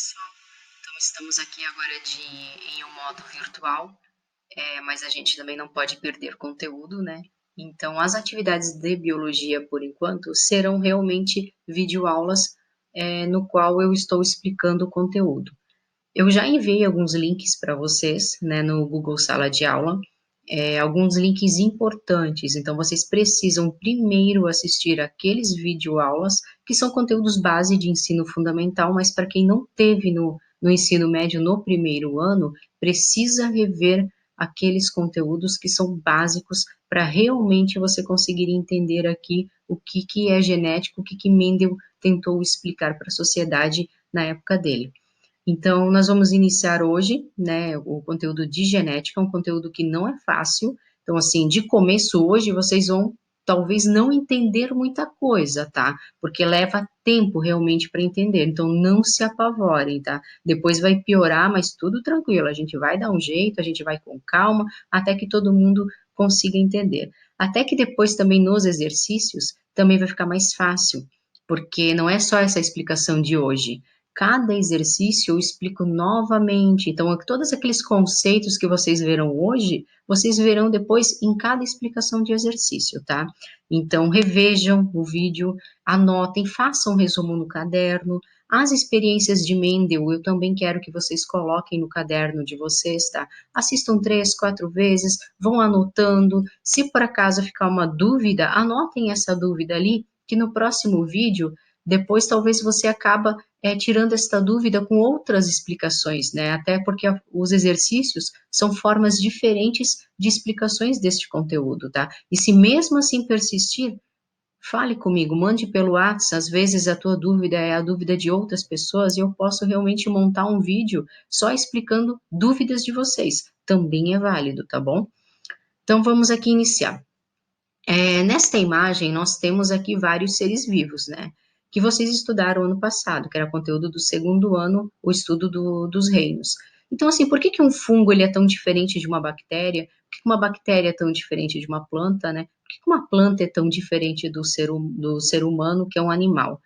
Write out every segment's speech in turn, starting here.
pessoal. Então, estamos aqui agora em um modo virtual, mas a gente também não pode perder conteúdo, né? Então, as atividades de biologia, por enquanto, serão realmente videoaulas, no qual eu estou explicando o conteúdo. Eu já enviei alguns links para vocês, né, no Google Sala de Aula, alguns links importantes, então vocês precisam primeiro assistir aqueles videoaulas, que são conteúdos base de ensino fundamental, mas para quem não teve no ensino médio no primeiro ano, precisa rever aqueles conteúdos que são básicos para realmente você conseguir entender aqui o que, que é genética, o que, que Mendel tentou explicar para a sociedade na época dele. Então, nós vamos iniciar hoje, né, o conteúdo de genética, um conteúdo que não é fácil. Então, assim, de começo hoje, vocês vão talvez não entender muita coisa, tá? Porque leva tempo realmente para entender. Então, não se apavorem, tá? Depois vai piorar, mas tudo tranquilo. A gente vai dar um jeito, a gente vai com calma, até que todo mundo consiga entender. Até que depois também nos exercícios, também vai ficar mais fácil, porque não é só essa explicação de hoje. Cada exercício eu explico novamente. Então, todos aqueles conceitos que vocês verão hoje, vocês verão depois em cada explicação de exercício, tá? Então, revejam o vídeo, anotem, façam um resumo no caderno. As experiências de Mendel, eu também quero que vocês coloquem no caderno de vocês, tá? Assistam 3, 4 vezes, vão anotando. Se por acaso ficar uma dúvida, anotem essa dúvida ali, que no próximo vídeo, depois talvez você acaba tirando esta dúvida com outras explicações, né? Até porque os exercícios são formas diferentes de explicações deste conteúdo, tá? E se mesmo assim persistir, fale comigo, mande pelo WhatsApp, às vezes a tua dúvida é a dúvida de outras pessoas e eu posso realmente montar um vídeo só explicando dúvidas de vocês. Também é válido, tá bom? Então vamos aqui iniciar. Nesta imagem, nós temos aqui vários seres vivos, né? Que vocês estudaram ano passado, que era conteúdo do segundo ano, o estudo dos reinos. Então, assim, por que que um fungo ele é tão diferente de uma bactéria? Por que que uma bactéria é tão diferente de uma planta, né? Por que que uma planta é tão diferente do ser humano, que é um animal?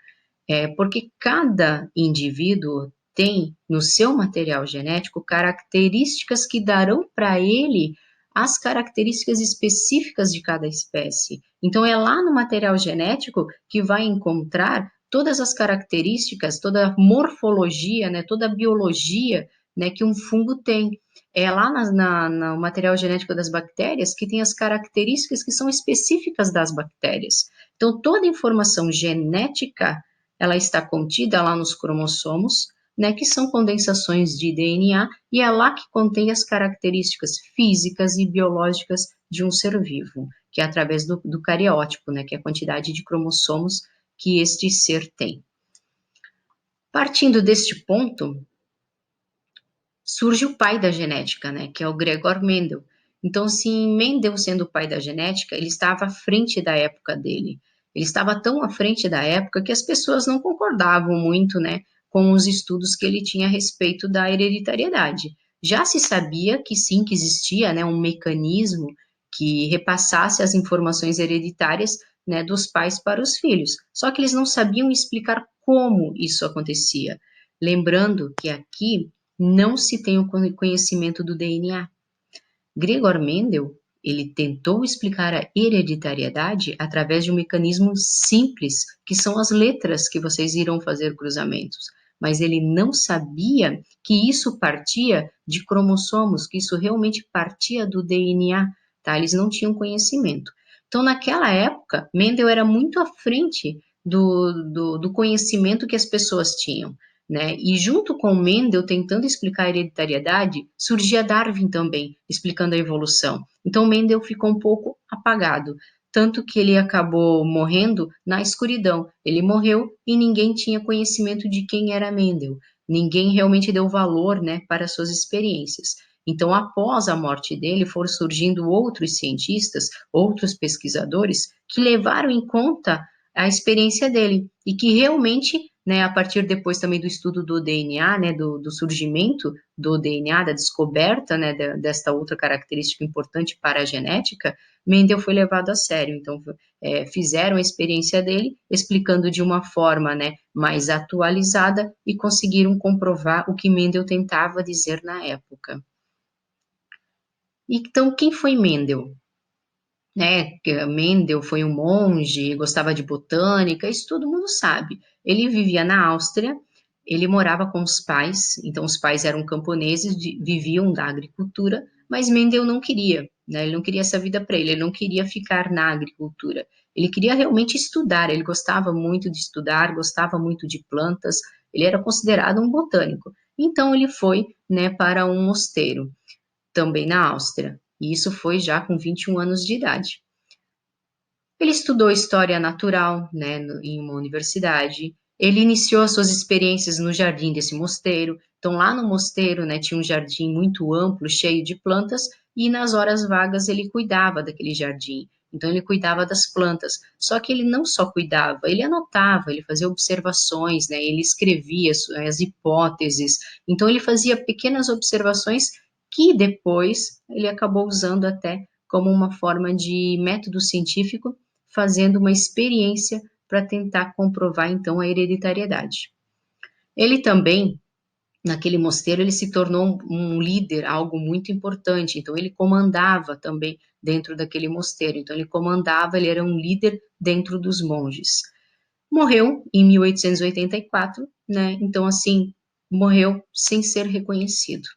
Porque cada indivíduo tem no seu material genético características que darão para ele as características específicas de cada espécie. Então, é lá no material genético que vai encontrar todas as características, toda a morfologia, né, toda a biologia, né, que um fungo tem. É lá no material genético das bactérias que tem as características que são específicas das bactérias. Então, toda informação genética ela está contida lá nos cromossomos, né, que são condensações de DNA, e é lá que contém as características físicas e biológicas de um ser vivo, que é através do cariótipo, né, que é a quantidade de cromossomos que este ser tem. Partindo deste ponto, surge o pai da genética, né, que é o Gregor Mendel. Então, assim, Mendel sendo o pai da genética, ele estava à frente da época dele. Ele estava tão à frente da época que as pessoas não concordavam muito, né, com os estudos que ele tinha a respeito da hereditariedade. Já se sabia que sim, que existia, né, um mecanismo que repassasse as informações hereditárias, né, dos pais para os filhos. Só que eles não sabiam explicar como isso acontecia. Lembrando que aqui não se tem o conhecimento do DNA. Gregor Mendel, ele tentou explicar a hereditariedade através de um mecanismo simples, que são as letras que vocês irão fazer cruzamentos. Mas ele não sabia que isso partia de cromossomos, que isso realmente partia do DNA, tá? Eles não tinham conhecimento. Então, naquela época, Mendel era muito à frente do conhecimento que as pessoas tinham, né? E junto com Mendel tentando explicar a hereditariedade, surgia Darwin também, explicando a evolução. Então Mendel ficou um pouco apagado, tanto que ele acabou morrendo na escuridão. Ele morreu e ninguém tinha conhecimento de quem era Mendel. Ninguém realmente deu valor, né, para suas experiências. Então, após a morte dele, foram surgindo outros cientistas, outros pesquisadores, que levaram em conta a experiência dele e que realmente né, a partir depois também do estudo do DNA, né, do surgimento do DNA, da descoberta, né, desta outra característica importante para a genética, Mendel foi levado a sério. Então, fizeram a experiência dele, explicando de uma forma, né, mais atualizada e conseguiram comprovar o que Mendel tentava dizer na época. Então, quem foi Mendel? Né, que Mendel foi um monge, gostava de botânica, isso todo mundo sabe. Ele vivia na Áustria, ele morava com os pais, então os pais eram camponeses, viviam da agricultura, mas Mendel não queria, né, ele não queria essa vida para ele, ele não queria ficar na agricultura. Ele queria realmente estudar, ele gostava muito de estudar, gostava muito de plantas, ele era considerado um botânico. Então ele foi, né, para um mosteiro, também na Áustria, e isso foi já com 21 anos de idade. Ele estudou história natural, né, em uma universidade. Ele iniciou as suas experiências no jardim desse mosteiro. Então, lá no mosteiro, né, tinha um jardim muito amplo, cheio de plantas, e nas horas vagas ele cuidava daquele jardim. Então, ele cuidava das plantas. Só que ele não só cuidava, ele anotava, ele fazia observações, né, ele escrevia as hipóteses. Então, ele fazia pequenas observações que depois ele acabou usando até como uma forma de método científico, fazendo uma experiência para tentar comprovar então a hereditariedade. Ele também, naquele mosteiro, ele se tornou um líder, algo muito importante, então ele comandava também dentro daquele mosteiro, então ele comandava, ele era um líder dentro dos monges. Morreu em 1884, né, então assim, morreu sem ser reconhecido.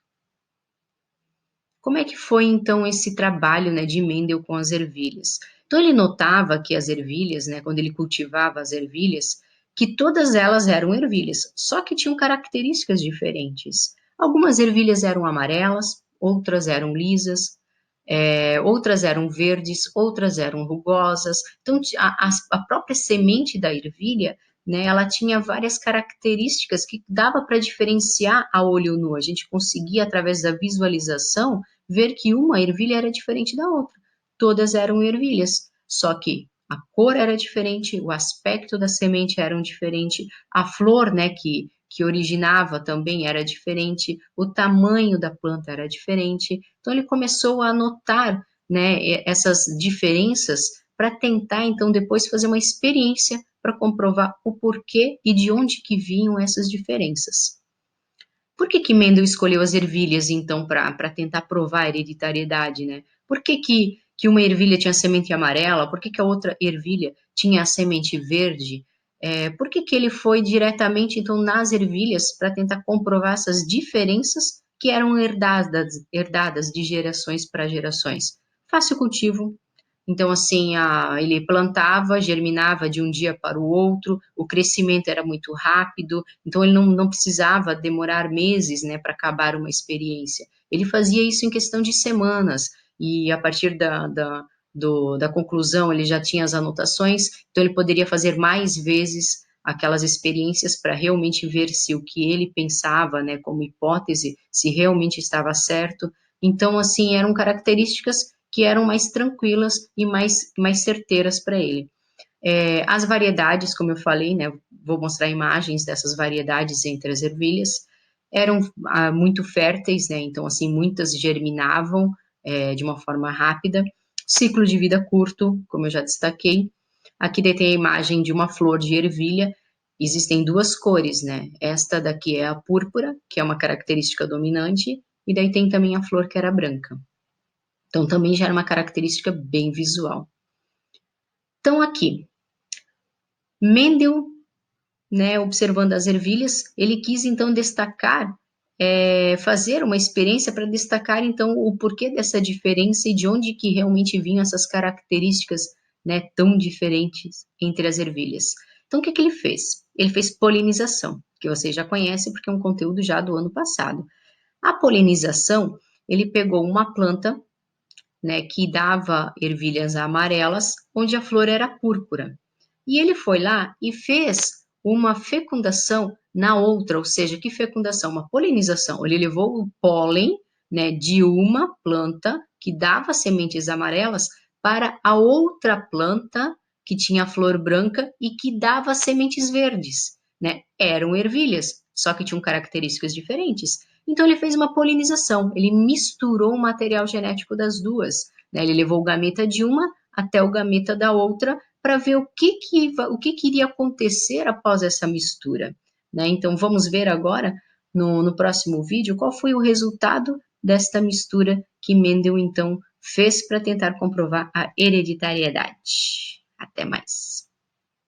Como é que foi então esse trabalho, né, de Mendel com as ervilhas? Então ele notava que as ervilhas, né, quando ele cultivava as ervilhas, que todas elas eram ervilhas, só que tinham características diferentes. Algumas ervilhas eram amarelas, outras eram lisas, outras eram verdes, outras eram rugosas. Então a própria semente da ervilha, né, ela tinha várias características que dava para diferenciar a olho nu. A gente conseguia, através da visualização, ver que uma ervilha era diferente da outra. Todas eram ervilhas, só que a cor era diferente, o aspecto da semente era diferente, a flor, né, que originava também era diferente, o tamanho da planta era diferente. Então ele começou a notar, né, essas diferenças para tentar então depois fazer uma experiência para comprovar o porquê e de onde que vinham essas diferenças. Por que que Mendel escolheu as ervilhas, então, para tentar provar a hereditariedade, né? Por que que uma ervilha tinha semente amarela? Por que que a outra ervilha tinha a semente verde? Por que que ele foi diretamente, então, nas ervilhas para tentar comprovar essas diferenças que eram herdadas de gerações para gerações? Fácil cultivo, então, assim, ele plantava, germinava de um dia para o outro, o crescimento era muito rápido, então ele não precisava demorar meses, né, para acabar uma experiência. Ele fazia isso em questão de semanas, e a partir da conclusão ele já tinha as anotações, então ele poderia fazer mais vezes aquelas experiências para realmente ver se o que ele pensava, né, como hipótese, se realmente estava certo. Então, assim, eram características que eram mais tranquilas e mais certeiras para ele. As variedades, como eu falei, né, vou mostrar imagens dessas variedades entre as ervilhas, eram muito férteis, né, então, assim, muitas germinavam de uma forma rápida, ciclo de vida curto, como eu já destaquei. Aqui tem a imagem de uma flor de ervilha, existem duas cores, né, esta daqui é a púrpura, que é uma característica dominante, e daí tem também a flor que era branca. Então, também já era uma característica bem visual. Então, aqui, Mendel, né, observando as ervilhas, ele quis, então, destacar, fazer uma experiência para destacar, então, o porquê dessa diferença e de onde que realmente vinham essas características, né, tão diferentes entre as ervilhas. Então, o que que ele fez? Ele fez polinização, que vocês já conhecem, porque é um conteúdo já do ano passado. A polinização, ele pegou uma planta, né, que dava ervilhas amarelas, onde a flor era púrpura. E ele foi lá e fez uma fecundação na outra, ou seja, que fecundação? Uma polinização. Ele levou o pólen, né, de uma planta que dava sementes amarelas para a outra planta que tinha a flor branca e que dava sementes verdes. né? Eram ervilhas, só que tinham características diferentes. Então ele fez uma polinização, ele misturou o material genético das duas, né? Ele levou o gameta de uma até o gameta da outra para ver o que iria acontecer após essa mistura, né? Então vamos ver agora no próximo vídeo qual foi o resultado desta mistura que Mendel então fez para tentar comprovar a hereditariedade. Até mais.